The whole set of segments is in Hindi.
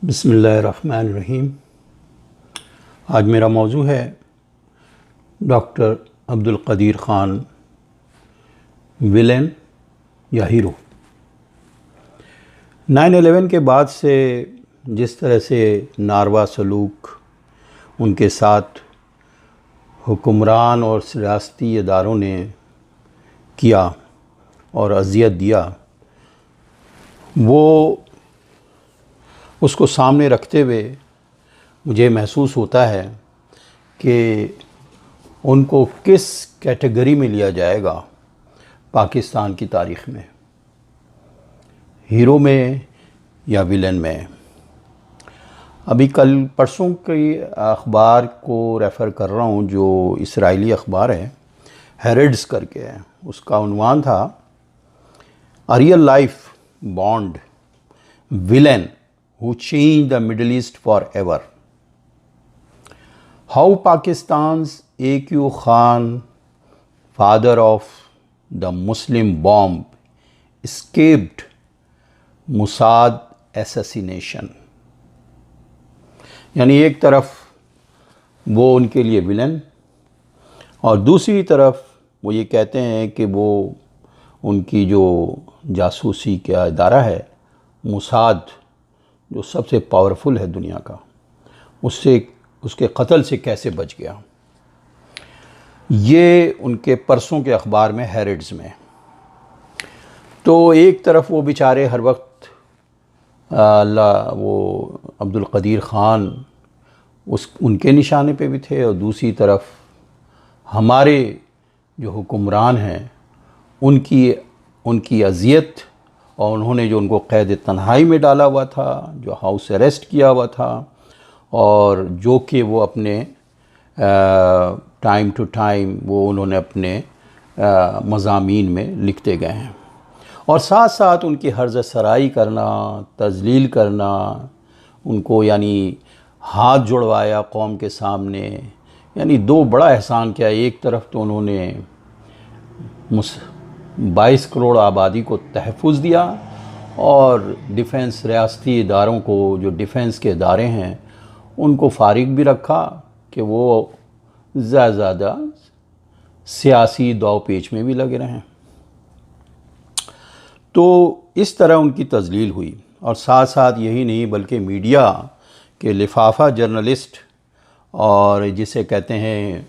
बिस्मिल्लाहिर्रहमानिर्रहीम। आज मेरा मौजू है डॉक्टर अब्दुल क़दीर ख़ान, विलेन या हीरो। 9/11 के बाद से जिस तरह से नारवा सलूक उनके साथ हुक्मरान और सियासती इदारों ने किया और अज़ियत दिया, वो उसको सामने रखते हुए मुझे महसूस होता है कि उनको किस कैटेगरी में लिया जाएगा पाकिस्तान की तारीख़ में, हीरो में या विलन में। अभी कल परसों के अखबार को रेफ़र कर रहा हूँ, जो इसराइली अखबार है, हेरेड्स करके है। उसका उन्वान था a real life bond villain who changed the Middle East forever. How Pakistan's A.Q. Khan, father of the Muslim bomb, escaped Mossad assassination. यानी एक तरफ वो उनके लिए विलन और दूसरी तरफ वो ये कहते हैं कि वो उनकी जो जासूसी का इदारा है मोसाद, जो सबसे पावरफुल है दुनिया का, उसके कत्ल से कैसे बच गया। ये उनके परसों के अखबार में, हेरेड्स में। तो एक तरफ वो बेचारे हर वक्त वो अब्दुल क़दीर ख़ान उनके निशाने पे भी थे और दूसरी तरफ हमारे जो हुक्मरान हैं उनकी अज़ियत, और उन्होंने जो उनको क़ैद तन्हाई में डाला हुआ था, जो हाउस अरेस्ट किया हुआ था, और जो कि वो अपने टाइम टू टाइम वो उन्होंने अपने मज़ामीन में लिखते गए हैं। और साथ साथ उनकी हर्ज़ सराई करना, तज़लील करना, उनको यानी हाथ जुड़वाया कौम के सामने, यानी दो बड़ा एहसान किया। एक तरफ तो उन्होंने 22 करोड़ आबादी को तहफ़्फ़ुज़ दिया और डिफ़ेंस रियासती इदारों को, जो डिफ़ेंस के इदारे हैं, उनको फ़ारिग भी रखा कि वो ज़्यादा सियासी दाव पेच में भी लगे रहें। तो इस तरह उनकी तज़लील हुई। और साथ साथ यही नहीं बल्कि मीडिया के लिफाफा जर्नलिस्ट, और जिसे कहते हैं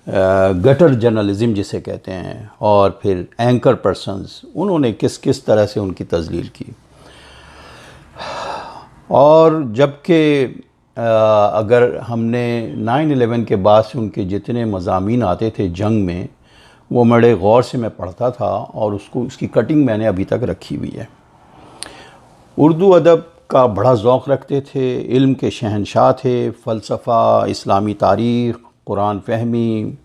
गटर जर्नलिज़म जिसे कहते हैं, और फिर एंकर पर्सन्स, उन्होंने किस किस तरह से उनकी तज़लील की। और जबकि अगर हमने 9/11 के बाद से उनके जितने मज़ामीन आते थे जंग में, वो बड़े गौर से मैं पढ़ता था और उसकी कटिंग मैंने अभी तक रखी हुई है। उर्दू अदब का बड़ा ज़ौक़ रखते थे, इल्म के शहंशाह थे, फ़लसफ़ा, इस्लामी तारीख़, कुरान फ़हमी,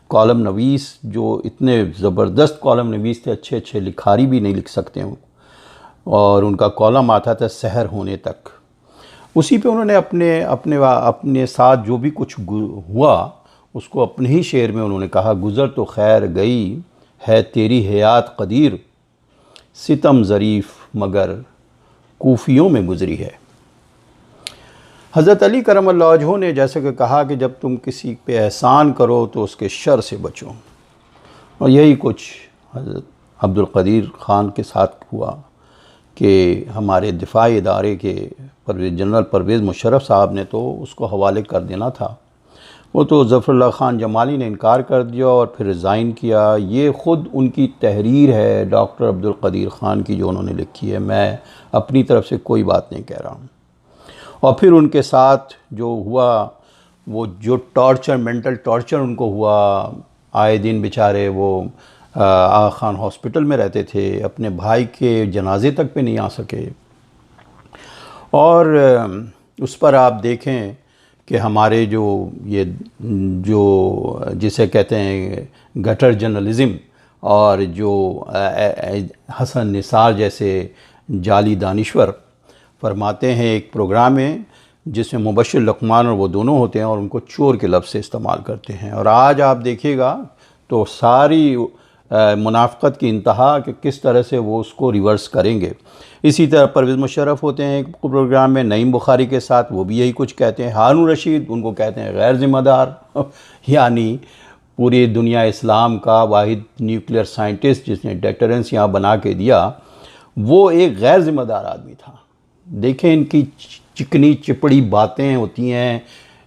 कॉलम नवीस, जो इतने ज़बरदस्त कॉलम नवीस थे, अच्छे अच्छे लिखारी भी नहीं लिख सकते हैं, और उनका कॉलम आता था सहर होने तक। उसी पे उन्होंने अपने साथ जो भी कुछ हुआ उसको अपने ही शेर में उन्होंने कहा, गुज़र तो खैर गई है तेरी हयात क़दीर, सितम ज़रीफ़ मगर कूफियों में गुज़री है। हज़रत अली करमल्लाहु वजहू ने जैसे कि कहा कि जब तुम किसी पे एहसान करो तो उसके शर से बचो, और यही कुछ हज़रत अब्दुल क़दीर ख़ान के साथ हुआ कि हमारे दिफ़ाई इदारे के जनरल परवेज़ मुशर्रफ साहब ने तो उसको हवाले कर देना था, वो तो ज़फ़रुल्लाह ख़ान जमाली ने इनकार कर दिया और फिर रिज़ाइन किया। ये ख़ुद उनकी तहरीर है डॉक्टर अब्दुल क़दीर ख़ान की, जो उन्होंने लिखी है। मैं अपनी तरफ से कोई बात नहीं कह रहा हूँ। और फिर उनके साथ जो हुआ, वो जो टॉर्चर, मेंटल टॉर्चर उनको हुआ, आए दिन बेचारे वो आगा खान हॉस्पिटल में रहते थे, अपने भाई के जनाजे तक पे नहीं आ सके। और उस पर आप देखें कि हमारे जो जिसे कहते हैं गटर जर्नलिज़म, और जो हसन निसार जैसे जाली दानिश्वर फरमाते हैं एक प्रोग्राम में जिसमें मुबश्शिर लकमान और वो दोनों होते हैं, और उनको चोर के लफ्ज़ से इस्तेमाल करते हैं। और आज आप देखिएगा तो सारी मुनाफ़क़त की इंतहा कि किस तरह से वो उसको रिवर्स करेंगे। इसी तरह परवेज़ मुशर्रफ होते हैं एक प्रोग्राम में नईम बुखारी के साथ, वो भी यही कुछ कहते हैं। हारून रशीद, उनको कहते हैं गैर ज़िम्मेदार यानी पूरी दुनिया इस्लाम का वाहिद न्यूक्लियर साइंटिस्ट जिसने डेटरेंस यहाँ बना के दिया, वो एक गैर ज़िम्मेदार आदमी था। देखें इनकी चिकनी चिपड़ी बातें होती हैं,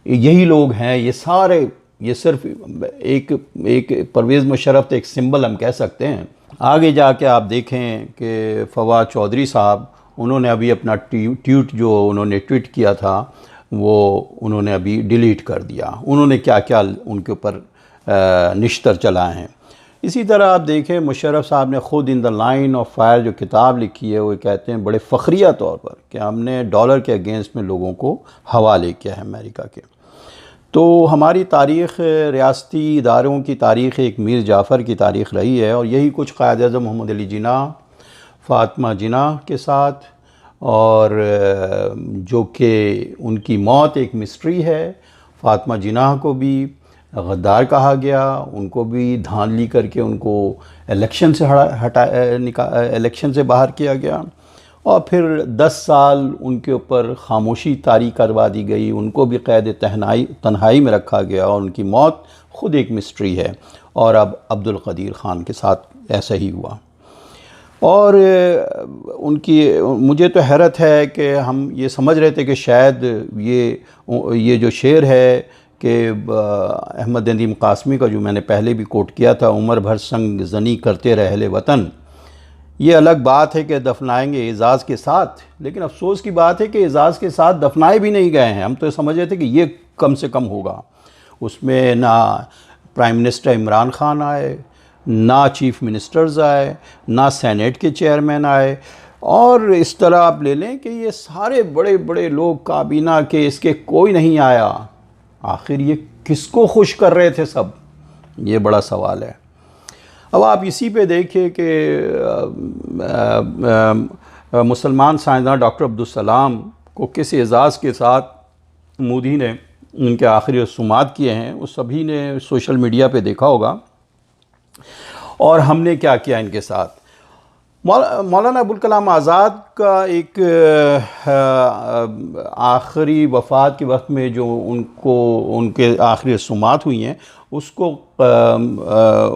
यही लोग हैं ये सारे। ये सिर्फ एक परवेज़ मुशर्रफ तो एक सिंबल हम कह सकते हैं। आगे जाके आप देखें कि फवाद चौधरी साहब, उन्होंने अभी अपना ट्वीट जो उन्होंने ट्वीट किया था वो उन्होंने अभी डिलीट कर दिया। उन्होंने क्या क्या उनके ऊपर निश्तर चलाए हैं। इसी तरह आप देखें मुशर्रफ साहब ने ख़ुद in the line of fire जो किताब लिखी है, वो कहते हैं बड़े फ़ख्रिया तौर पर कि हमने डॉलर के अगेंस्ट में लोगों को हवाले किया है अमेरिका के। तो हमारी तारीख़, रियासती इदारों की तारीख़ एक मीर जाफ़र की तारीख़ रही है, और यही कुछ क़ायद-ए-आज़म मोहम्मद अली जिन्ना, फ़ातिमा जिन्ना के साथ, और जो कि उनकी मौत एक मिस्ट्री है। फ़ातिमा जिन्ना को भी गद्दार कहा गया, उनको भी धांधली करके उनको इलेक्शन से इलेक्शन से बाहर किया गया, और फिर 10 साल उनके ऊपर खामोशी तारी करवा दी गई, उनको भी क़ैद तन्हाई में रखा गया, और उनकी मौत ख़ुद एक मिस्ट्री है। और अब अब्दुल क़दीर ख़ान के साथ ऐसा ही हुआ। और उनकी, मुझे तो हैरत है कि हम ये समझ रहे थे कि शायद ये जो शेर है कि अहमद नदीम कासमी का, जो मैंने पहले भी कोट किया था, उम्र भर संग जनी करते रहले वतन, ये अलग बात है कि दफनाएंगे एजाज़ के साथ, लेकिन अफसोस की बात है कि एजाज़ के साथ दफनाए भी नहीं गए हैं। हम तो समझ रहे थे कि ये कम से कम होगा। उसमें ना प्राइम मिनिस्टर इमरान खान आए, ना चीफ मिनिस्टर्स आए, ना सेनेट के चेयरमैन आए, और इस तरह आप ले लें कि ये सारे बड़े बड़े लोग काबीना के, इसके कोई नहीं आया। आखिर ये किसको खुश कर रहे थे सब, ये बड़ा सवाल है। अब आप इसी पे देखिए कि मुसलमान साइंसदान डॉक्टर अब्दुल सलाम को किस एजाज़ के साथ मोदी ने उनके आखिरी रसूमात किए हैं, वो सभी ने सोशल मीडिया पे देखा होगा। और हमने क्या किया इनके साथ। मौलाना अबुल कलाम आज़ाद का एक आखिरी वफ़ात के वक्त में जो उनके आखिरी रसूमात हुई हैं,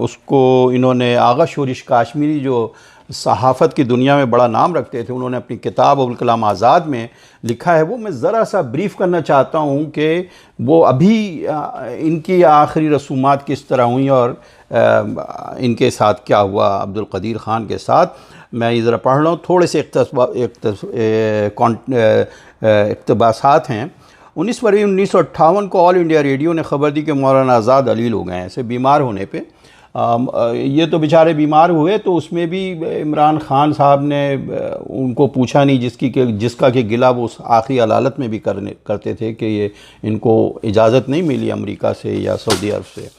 उसको इन्होंने आगा शोरिश काश्मीरी, जो सहाफ़त की दुनिया में बड़ा नाम रखते थे, उन्होंने अपनी किताब अबुल कलाम आज़ाद में लिखा है। वो मैं ज़रा सा ब्रीफ़ करना चाहता हूँ कि वो अभी इनकी आखिरी रसूमात किस तरह हुई और इनके साथ क्या हुआ अब्दुल क़दीर ख़ान के साथ। मैं ये ज़रा पढ़ रहा हूँ, थोड़े से इक़्तिबासात हैं। 19 फरवरी 1958 को ऑल इंडिया रेडियो ने ख़बर दी कि मौलाना आज़ाद अलील हो गए हैं ऐसे बीमार होने पे। ये तो बेचारे बीमार हुए, तो उसमें भी इमरान ख़ान साहब ने उनको पूछा नहीं, जिसका कि गिला वो आखिरी अदालत में भी करते थे कि ये इनको इजाज़त नहीं मिली अमेरिका से या सऊदी अरब से।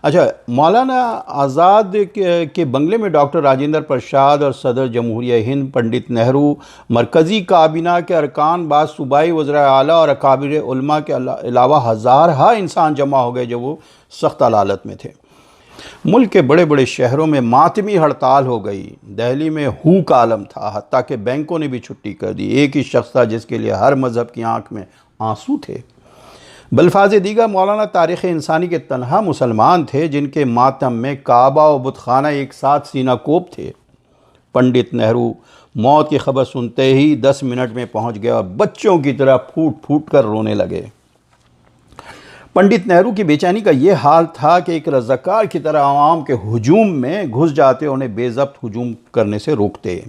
अच्छा, मौलाना आज़ाद के बंगले में डॉक्टर राजेंद्र प्रसाद और सदर जमहूरिया हिंद पंडित नेहरू, मरकज़ी काबीना के अरकान, बाद सूबाई वज़राए आला और अकाबिर उलमा के अलावा हज़ार इंसान जमा हो गए जो वो सख्त अदालत में थे। मुल्क के बड़े बड़े शहरों में मातमी हड़ताल हो गई। दिल्ली में हू का आलम था, हत्ता कि बैंकों ने भी छुट्टी कर दी। एक ही शख्स था जिसके लिए हर मज़हब की आंख में आंसू थे। बल्फाज़ दीगर मौलाना तारीख़ इंसानी के तनहा मुसलमान थे जिनके मातम में काबा और बुतखाना एक साथ सीना कोप थे। पंडित नेहरू मौत की खबर सुनते ही 10 मिनट में पहुंच गए और बच्चों की तरह फूट फूट कर रोने लगे। पंडित नेहरू की बेचैनी का ये हाल था कि एक रज़ाकार की तरह आवाम के हुजूम में घुस जाते, उन्हें बेज़ब्त हुजूम करने से रोकते।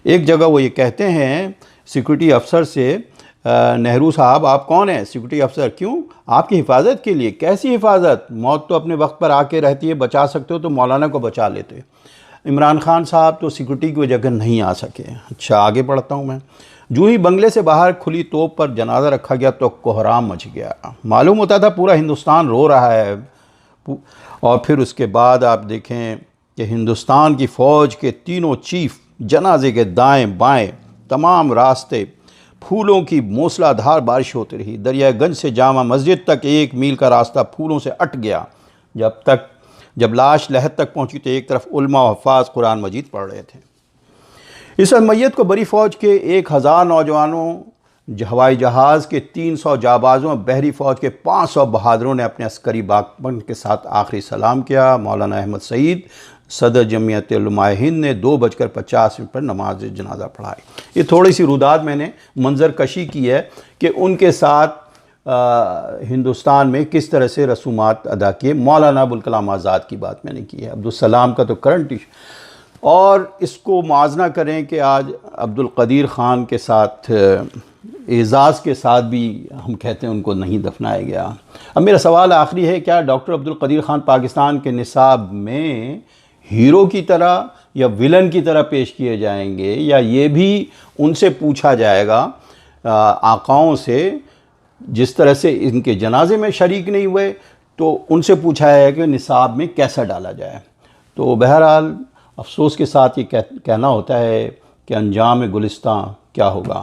एक जगह वो ये कहते हैं सिक्योरिटी अफसर से, नेहरू साहब आप कौन हैं? सिक्योरिटी अफसर, क्यों? आपकी हिफाजत के लिए। कैसी हिफाजत? मौत तो अपने वक्त पर आके रहती है, बचा सकते हो तो मौलाना को बचा लेते। इमरान खान साहब तो सिक्योरिटी की वजह नहीं आ सके। अच्छा, आगे बढ़ता हूँ मैं। जो ही बंगले से बाहर खुली तोप पर जनाजा रखा गया तो कोहराम मच गया। मालूम होता था पूरा हिंदुस्तान रो रहा है। और फिर उसके बाद आप देखें कि हिंदुस्तान की फ़ौज के तीनों चीफ जनाजे के दाएं बाएं तमाम रास्ते फूलों की मूसलाधार बारिश होती रही। दरियागंज से जामा मस्जिद तक 1 मील का रास्ता फूलों से अट गया। जब तक जब लाश लहद तक पहुंची तो एक तरफ उलमा और हफ़ाज़ कुरान मजीद पढ़ रहे थे। इस मैयत को बरी फ़ौज के 1000 नौजवानों, हवाई जहाज़ के 300 जाबाज़ों, बहरी फ़ौज के 500 बहादुरों ने अपने अस्करी बागपन के साथ आखिरी सलाम किया। मौलाना अहमद सईद सदर जमियत उलमा हिंद ने 2:50 पर नमाज जनाजा पढ़ाई। ये थोड़ी सी रुदात मैंने मंजर कशी की है कि उनके साथ हिंदुस्तान में किस तरह से रसूमात अदा किए। मौलाना अबुल कलाम आज़ाद की बात मैंने की है, अब्दुल सलाम का तो करंट इशू। और इसको मुआवजा करें कि आज अब्दुल कदीर ख़ान के साथ एज़ाज़ के साथ भी हम कहते हैं उनको नहीं दफनाया गया। अब मेरा सवाल आखिरी है, क्या डॉक्टर अब्दुल कदीर ख़ान पाकिस्तान के निसाब में हीरो की तरह या विलन की तरह पेश किए जाएंगे, या ये भी उनसे पूछा जाएगा आकाओं से जिस तरह से इनके जनाजे में शरीक नहीं हुए तो उनसे पूछा है कि निसाब में कैसा डाला जाए। तो बहरहाल अफसोस के साथ ये कहना होता है कि अंजाम गुलिस्तां क्या होगा।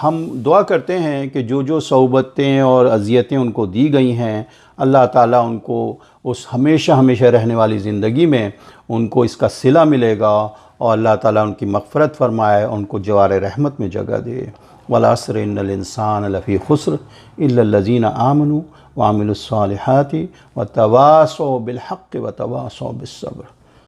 हम दुआ करते हैं कि जो जो सौबतें और अज़ियतें उनको दी गई हैं, अल्लाह ताला उनको उस हमेशा हमेशा रहने वाली ज़िंदगी में उनको इसका सिला मिलेगा और अल्लाह ताला उनकी मग़फ़िरत फ़रमाए, उनको जवार रहमत में जगह दे। वल अस्र इन्नल इंसान लफ़ी खुस्र इल्लल्लज़ीना आमनू व अमिलुस्सालिहाति व तवासौ बिल हक़्क़ि व तवासौ बिस्सब्र।